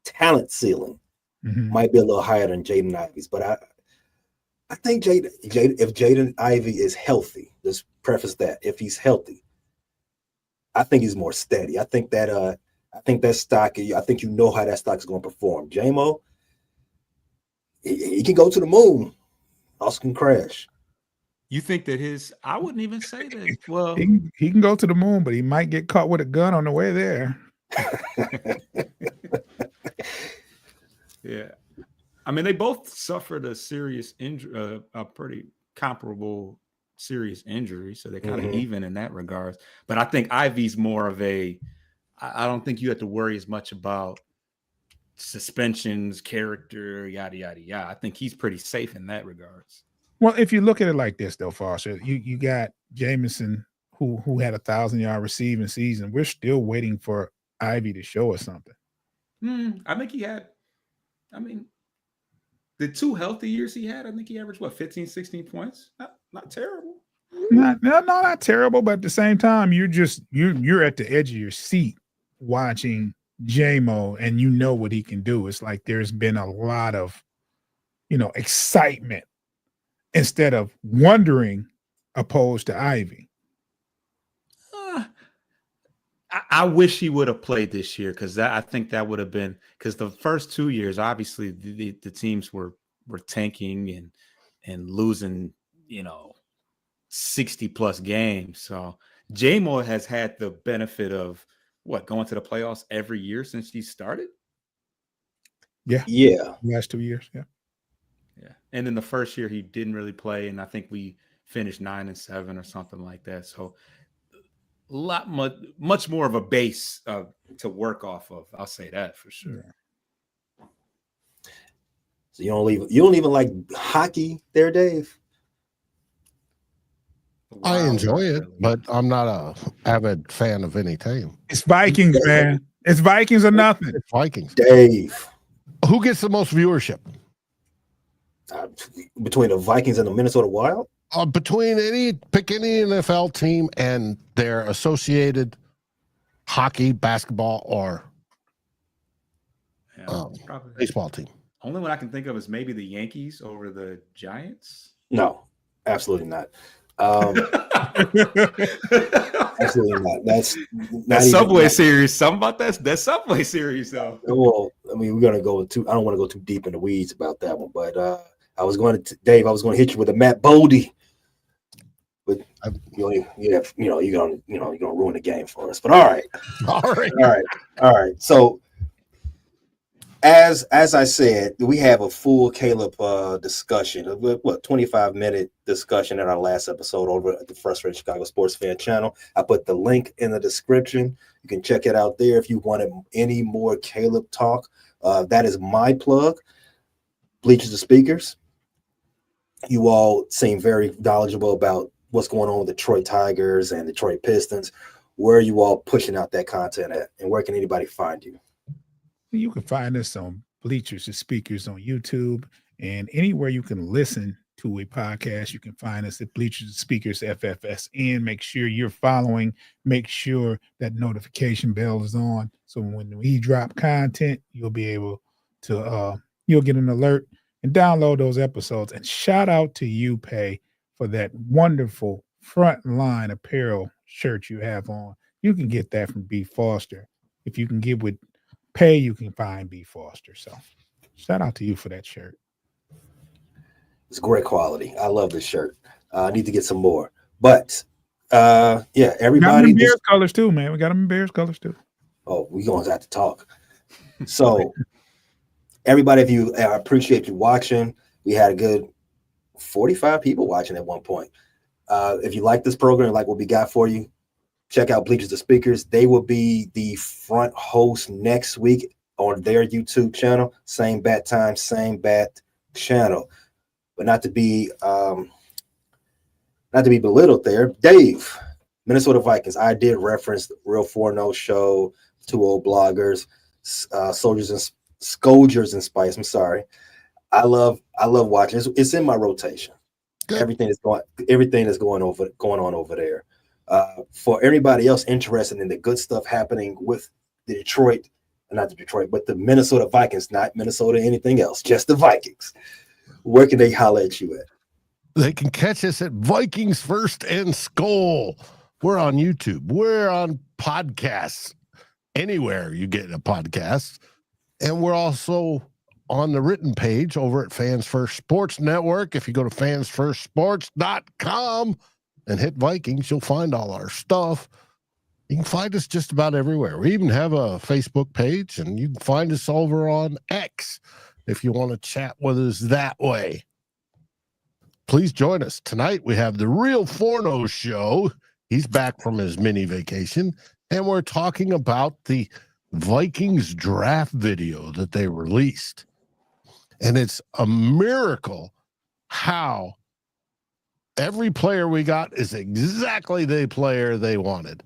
talent ceiling might be a little higher than Jaden Ivey's. But I think if Jaden Ivey is healthy, let's preface that, if he's healthy, I think he's more steady. I think that stock. I think how that stock is going to perform. JMO, he can go to the moon, also can crash. You think that I wouldn't even say that. Well, He can go to the moon, but he might get caught with a gun on the way there. yeah. I mean, they both suffered a serious injury, a pretty comparable serious injury, so they're kind of even in that regard. But I think Ivy's more of I don't think you have to worry as much about suspensions, character, yada yada yada. I think he's pretty safe in that regards. Well, if you look at it like this, though, Foster, you got Jameson who had 1,000-yard receiving season. We're still waiting for Ivy to show us something. I think he had. I mean, the 2 healthy years he had, I think he averaged 15, 16 points. Not terrible. Not terrible, but at the same time, you're at the edge of your seat watching JMO, and you know what he can do. It's like there's been a lot of, excitement instead of wondering, opposed to Ivy. I wish he would have played this year because I think that would have been because the first 2 years, obviously, the teams were tanking and losing, 60 plus games. So JMO has had the benefit of going to the playoffs every year since he started. Yeah. Last 2 years, yeah. And then the first year he didn't really play, and I think we finished 9-7 or something like that. So much more of a base to work off of. I'll say that for sure. Yeah. So you don't even like hockey there, Dave? I enjoy it, but I'm not a avid fan of any team. It's Vikings, man. It's Vikings or nothing. It's Vikings. Dave. Who gets the most viewership? Between the Vikings and the Minnesota Wild? Between pick any NFL team and their associated hockey, basketball, or baseball team. Only one I can think of is maybe the Yankees over the Giants. No, absolutely not. Absolutely not. That's not That even Subway not, series. Something about that Subway series, though. well, I mean, we're gonna go too. I don't want to go too deep in the weeds about that one, but I was going to Dave. I was going to hit you with a Matt Boldy, but you're gonna ruin the game for us. But all right. All right. So as I said, we have a full Caleb discussion, 25-minute discussion in our last episode over at the Frustrated Chicago Sports Fan channel. I put the link in the description. You can check it out there if you wanted any more Caleb talk. That is my plug. Bleachers to Speakers. You all seem very knowledgeable about what's going on with the Detroit Tigers and Detroit Pistons. Where are you all pushing out that content at, and where can anybody find you? You can find us on Bleachers to Speakers on YouTube, and anywhere you can listen to a podcast, you can find us at Bleachers to Speakers FFSN. Make sure you're following. Make sure that notification bell is on, so when we drop content, you'll be able to you'll get an alert and download those episodes. And shout out to you, Pay, for that wonderful Frontline apparel shirt you have on. You can get that from B Foster. If you can get with Pay, you can find B Foster. So shout out to you for that shirt. It's great quality. I love this shirt. I need to get some more. But yeah, everybody. Got them in Bears colors too, man. We got them in Bears colors too. Oh, we're going to have to talk. So everybody, I appreciate you watching. We had a good 45 people watching at one point. If you like this program, like what we got for you, check out Bleachers to Speakers. They will be the front host next week on their YouTube channel. Same bat time, same bat channel. But not to be belittled there. Dave, Minnesota Vikings. I did reference the Real 4-0 show, two old bloggers, Soldiers and Scourgers and Spice. I'm sorry. I love watching. It's in my rotation. Good. Everything is going on over there. For everybody else interested in the good stuff happening with the but the Minnesota Vikings, not Minnesota anything else, just the Vikings. Where can they holler at you at? They can catch us at Vikings First and Skull. We're on YouTube. We're on podcasts, anywhere you get a podcast. And we're also on the written page over at Fans First Sports Network. If you go to fansfirstsports.com and hit Vikings, you'll find all our stuff. You can find us just about everywhere. We even have a Facebook page, and you can find us over on X if you want to chat with us that way. Please join us. Tonight we have the Real 4-0 show. He's back from his mini vacation, and we're talking about the Vikings draft video that they released. And it's a miracle how every player we got is exactly the player they wanted.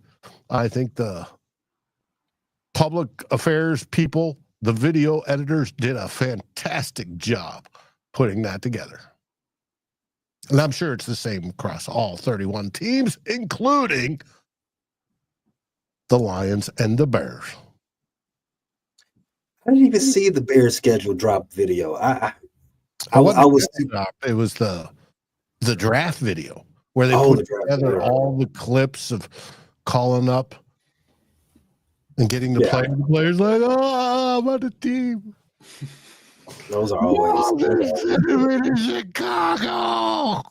I think the public affairs people, the video editors, did a fantastic job putting that together. And I'm sure it's the same across all 31 teams, including the Lions and the Bears. I didn't even see the Bears schedule drop video. It was the draft video where they put together all the clips of calling up and getting the players like, oh, I'm on the team. Those are always in Chicago.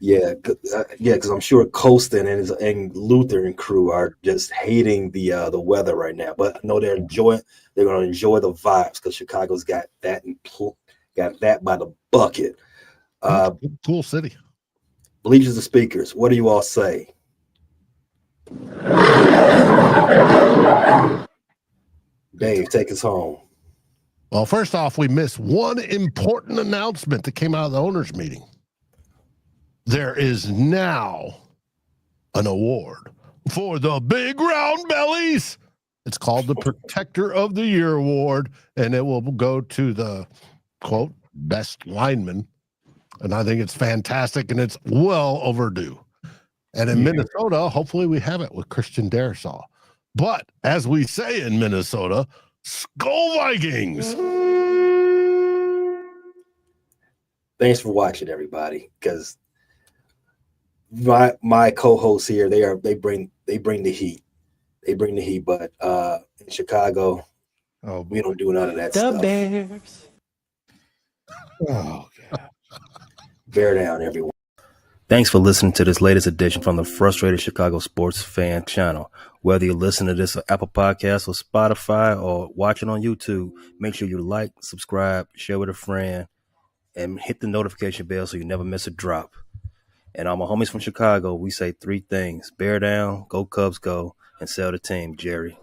Because I'm sure Colston and Luther and crew are just hating the weather right now. But I know they're going to enjoy the vibes because Chicago's got that by the bucket. Cool city. Bleachers to Speakers. What do you all say? Dave, take us home. Well, first off, we missed one important announcement that came out of the owners' meeting. There is now an award for the big round bellies. It's called the Protector of the Year Award, and it will go to the, quote, best lineman. And I think it's fantastic, and it's well overdue. And in Minnesota, hopefully we have it with Christian Darrisaw. But as we say in Minnesota, Skull Vikings. Thanks for watching, everybody. Because my co-hosts here, they bring the heat. They bring the heat, but in Chicago, we don't do none of that The stuff. Bears. Oh God. Bear down, everyone. Thanks for listening to this latest edition from the Frustrated Chicago Sports Fan channel. Whether you listen to this on Apple Podcasts or Spotify or watching on YouTube, make sure you like, subscribe, share with a friend, and hit the notification bell so you never miss a drop. And all my homies from Chicago, we say three things: bear down, go Cubs go, and sell the team, Jerry.